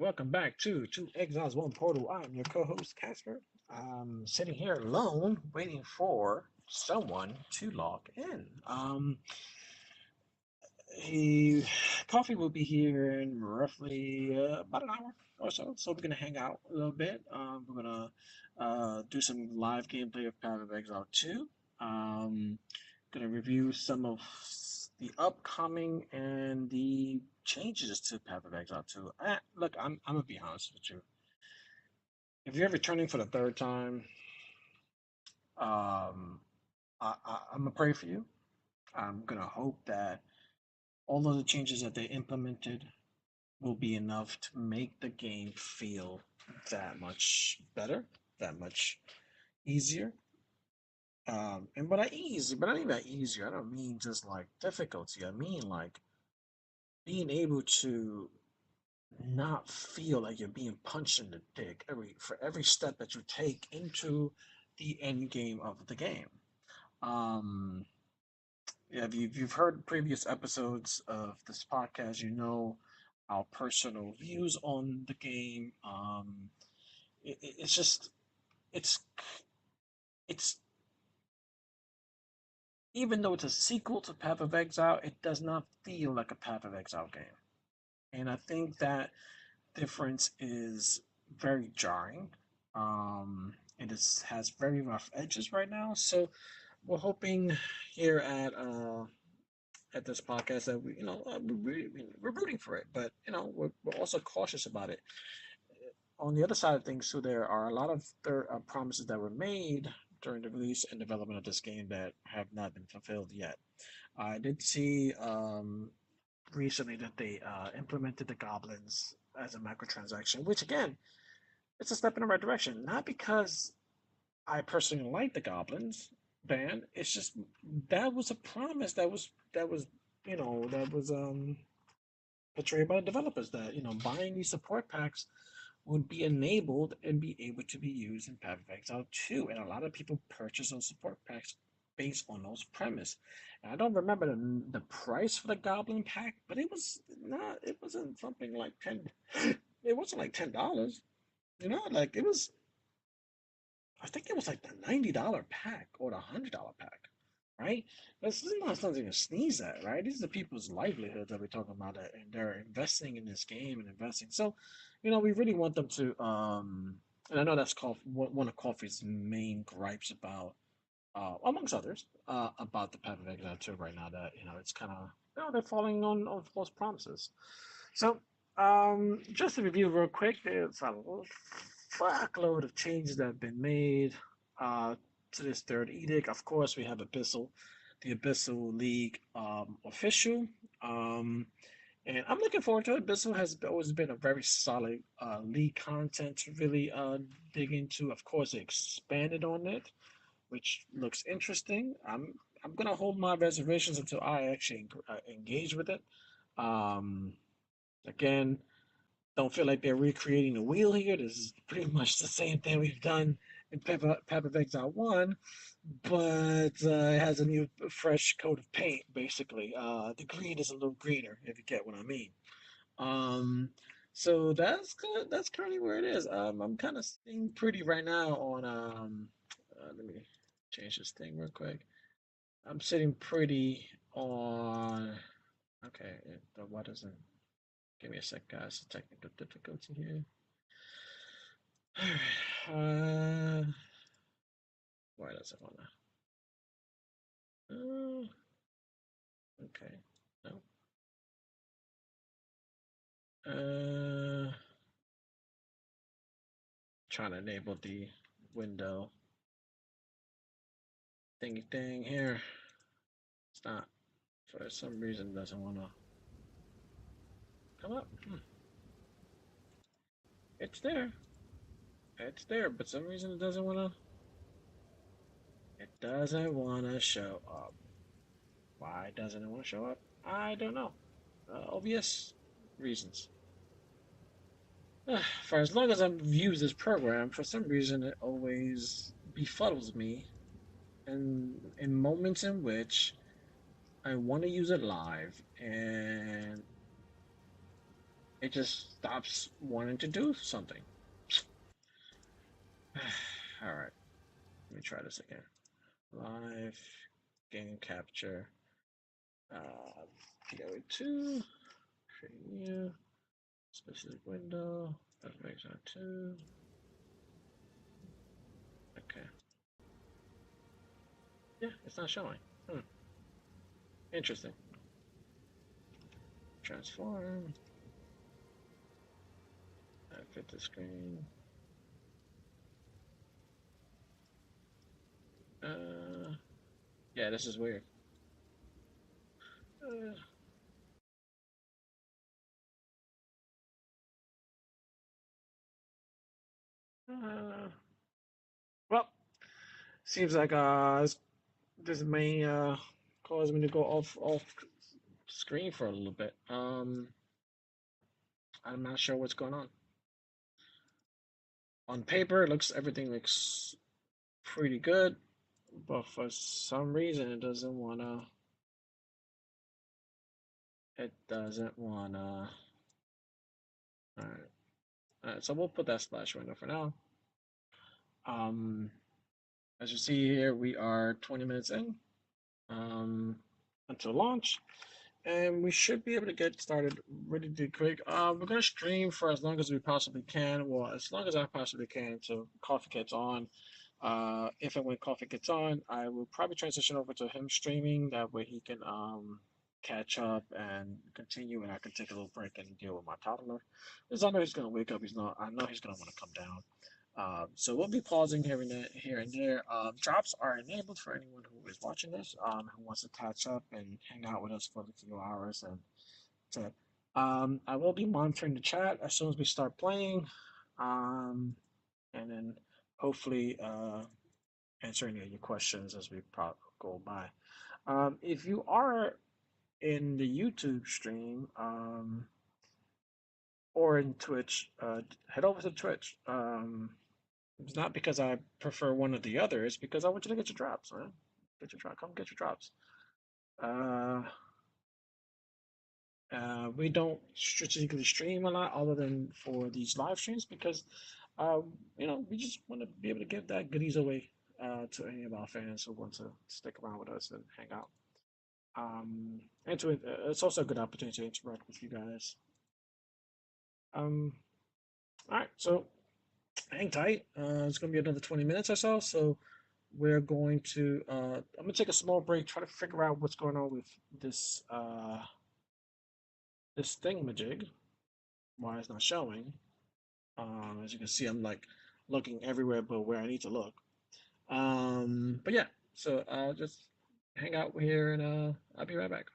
welcome back to Exiles One Portal. I'm your co-host Casper. I'm sitting here alone, waiting for someone to log in. He Coffee will be here in roughly about an hour or so. So we're gonna hang out a little bit. We're gonna do some live gameplay of Path of Exile 2. Um, gonna review some of the upcoming and the changes to Path of Exile 2. Look, I'm gonna be honest with you. If you're returning for the third time, um, I'm gonna pray for you. I'm gonna hope that all of the changes that they implemented will be enough to make the game feel that much better, that much easier. And but I mean by easier, I don't mean just like difficulty. I mean like being able to not feel like you're being punched in the dick for every step that you take into the end game of the game. Um, yeah, if you've heard previous episodes of this podcast, you know our personal views on the game. It's just it's it's even though it's a sequel to Path of Exile, it does not feel like a Path of Exile game, and I think that difference is very jarring. Has very rough edges right now, so we're hoping here at this podcast that we're rooting for it, but we're also cautious about it. On the other side of things, too, there are a lot of promises that were made during the release and development of this game that have not been fulfilled yet. I did see recently that they implemented the goblins as a microtransaction, which again, it's a step in the right direction. Not because I personally like the goblins band. It's just that was a promise that was portrayed by the developers that buying these support packs would be enabled and be able to be used in Path of Exile 2. And a lot of people purchase those support packs based on those premise. And I don't remember the price for the Goblin pack, but it wasn't something like it wasn't like $10. Like it was I think it was like the $90 pack or the $100 pack, right? This is not something to sneeze at, right? These are people's livelihoods that we're talking about, and they're investing in this game and investing. So, we really want them to. And I know that's one of Coffee's main gripes about, amongst others, about the Path of Exile 2 right now. That it's kind of they're falling on false promises. So, just to review real quick, there's a fuckload of changes that have been made uh, to this third edict. Of course, we have the Abyssal League official, um, and I'm looking forward to it. Abyssal has always been a very solid league content to really dig into. Of course, they expanded on it, which looks interesting. I'm gonna hold my reservations until I actually engage with it. Um, Again, don't feel like they're recreating the wheel here. This is pretty much the same thing we've done in Path of Exile 1, but it has a new, fresh coat of paint, basically. The green is a little greener, if you get what I mean. Um, so that's currently where it is. I'm kind of sitting pretty right now on. Let me change this thing real quick. I'm sitting pretty on. Okay, why doesn't. Give me a sec, guys. Technical difficulty here. Why does it wanna? Uh, okay. No. Uh, Trying to enable the window thingy thing here. It's not. For some reason, doesn't wanna come up. It's there. It's there, but some reason it doesn't wanna. It doesn't wanna show up. Why doesn't it wanna show up? I don't know. Obvious reasons. For as long as I've used this program, for some reason it always befuddles me, and in moments in which I want to use it live, and it just stops wanting to do something. All right, let me try this again. Live game capture. POE2. Create new specific window. That makes that two. Okay. Yeah, it's not showing. Hmm. Interesting. Transform. I fit the screen. Uh, yeah, this is weird. Uh, uh, well, seems like this may cause me to go off screen for a little bit. I'm not sure what's going on. On paper, everything looks pretty good, but for some reason it doesn't wanna. It doesn't wanna. All right. All right. So we'll put that splash window for now. Um, as you see here, we are 20 minutes in um, until launch, and we should be able to get started really quick. We're gonna stream for as long as we possibly can. Well, as long as I possibly can until coffee gets on. If and when coffee gets on, I will probably transition over to him streaming. That way he can catch up and continue, and I can take a little break and deal with my toddler. Because I know he's gonna wake up. He's not. I know he's gonna want to come down. So we'll be pausing here and there. Drops are enabled for anyone who is watching this, who wants to catch up and hang out with us for a few hours. And so, I will be monitoring the chat as soon as we start playing, um, and then hopefully answer any of your questions as we go by. If you are in the YouTube stream or in Twitch, head over to Twitch. It's not because I prefer one or the other. It's because I want you to get your drops, man. Get your drop. Come get your drops. Uh, we don't strategically stream a lot, other than for these live streams, because we just want to be able to give that goodies away to any of our fans who want to stick around with us and hang out. And it's also a good opportunity to interact with you guys. All right, so hang tight. It's gonna be another 20 minutes or so. So we're going to I'm gonna take a small break, try to figure out what's going on with this this thingamajig, why it's not showing. As you can see, I'm like looking everywhere but where I need to look. But yeah, so I'll just hang out here and I'll be right back.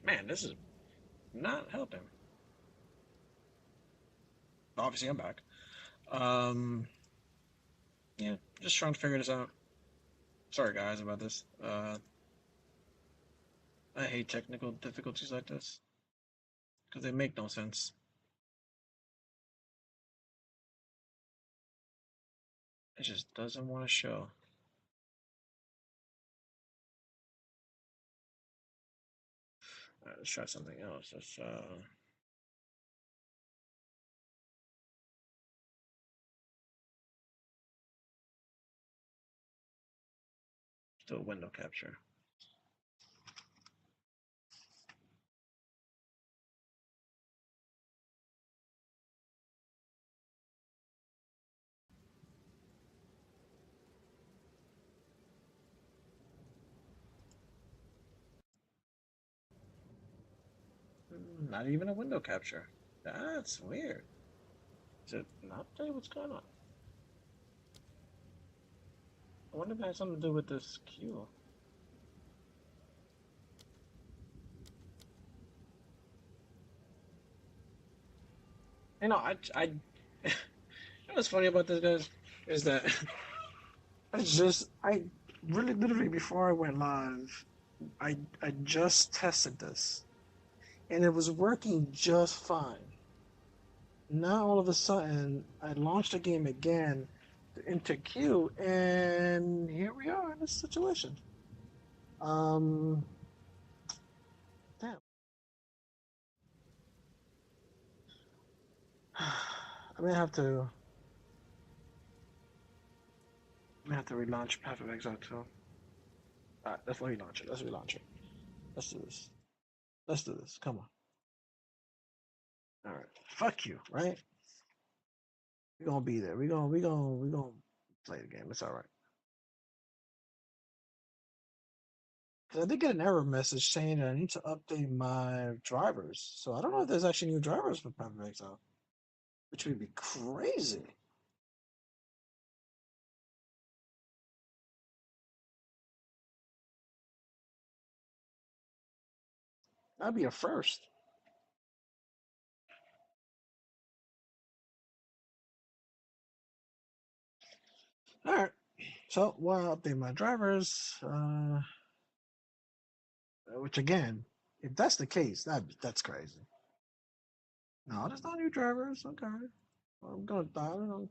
Man, this is not helping. Obviously, I'm back. Um, yeah, just trying to figure this out. Sorry, guys, about this. I hate technical difficulties like this because they make no sense. It just doesn't want to show. Let's try something else. Let's do a window capture. Not even a window capture. That's weird. Is it not update? What's going on? I wonder if it has something to do with this queue. I you know what's funny about this, guys, is that I really literally before I went live, I just tested this and it was working just fine. Now all of a sudden, I launched the game again into queue, and here we are in this situation. Um, damn. I'm gonna have to. I'm gonna have to relaunch Path of Exile too. Alright, let's relaunch it. Let's relaunch it. Let's do this. Let's do this. Come on. All right. Fuck you. Right? We're gonna be there. We're gonna play the game. It's all right. Cause I did get an error message saying that I need to update my drivers. So I don't know if there's actually new drivers for Path of Exile, which would be crazy. That'd be a first. All right. So while I update my drivers, which again, if that's the case, that's crazy. No, there's no new drivers. Okay. I'm gonna. I don't know.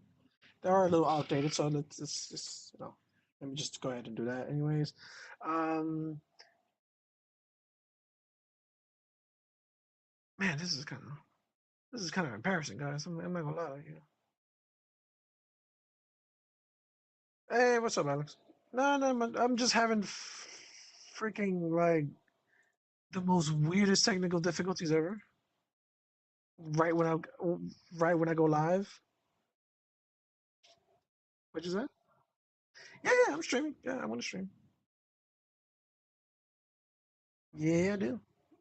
They are a little outdated, so let's just let me just go ahead and do that. Anyways, um, man, this is kind of embarrassing, guys. I'm not gonna lie to you. Hey, what's up, Alex? No, no, I'm just having freaking like the most weirdest technical difficulties ever. Right when I right when I go live. What you say? Yeah, yeah, I'm streaming. Yeah, I want to stream. Yeah, I do.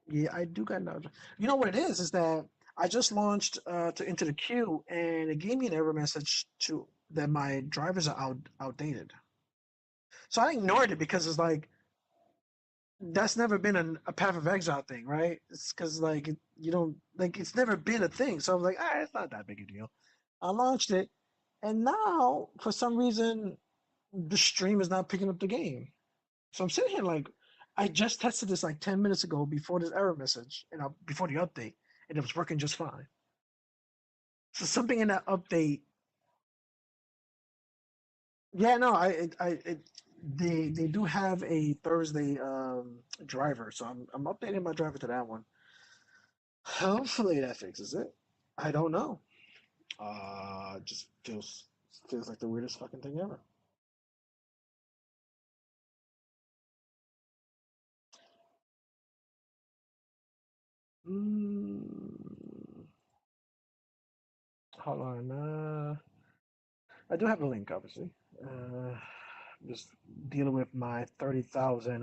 Yeah, I do got knowledge. You know what it is that I just launched to into the queue and it gave me an error message to that my drivers are outdated. So I ignored it because it's like that's never been a Path of Exile thing, right? It's because like you don't like it's never been a thing. So I'm like, it's not that big a deal. I launched it, and now for some reason the stream is not picking up the game. So I'm sitting here like, I just tested this like 10 minutes ago before this error message and before the update, and it was working just fine. So something in that update, yeah, no, they do have a Thursday driver, so I'm updating my driver to that one. Hopefully that fixes it. I don't know. Just feels like the weirdest fucking thing ever. Mm, hold on. I do have a link, obviously. Just dealing with my 30,000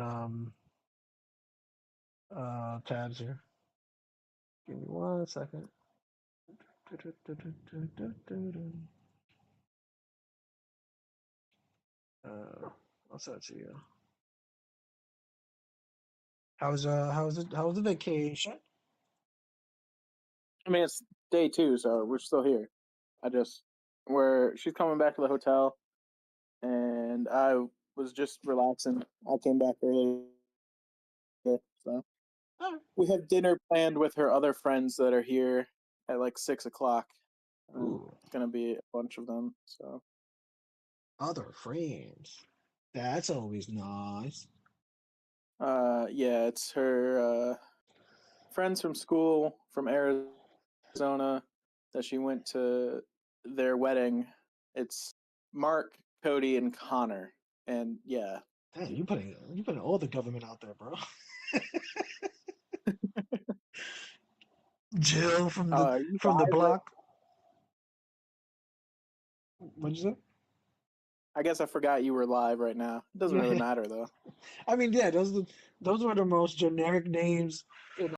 tabs here. Give me 1 second. I'll send it to you. How's the vacation? I mean, it's day 2, so we're still here. I just where she's coming back to the hotel, and I was just relaxing. I came back early, so Oh. we have dinner planned with her other friends that are here at like 6 o'clock. Ooh, It's gonna be a bunch of them. So other friends. That's always nice. yeah, it's her friends from school from Arizona that she went to their wedding. It's Mark, Cody, and Connor. And yeah. Damn, you putting all the government out there, bro. Jill from the Are you from the live right? block. What'd you say? I guess I forgot you were live right now. It doesn't really Yeah, matter though. I mean, yeah, those were the most generic names in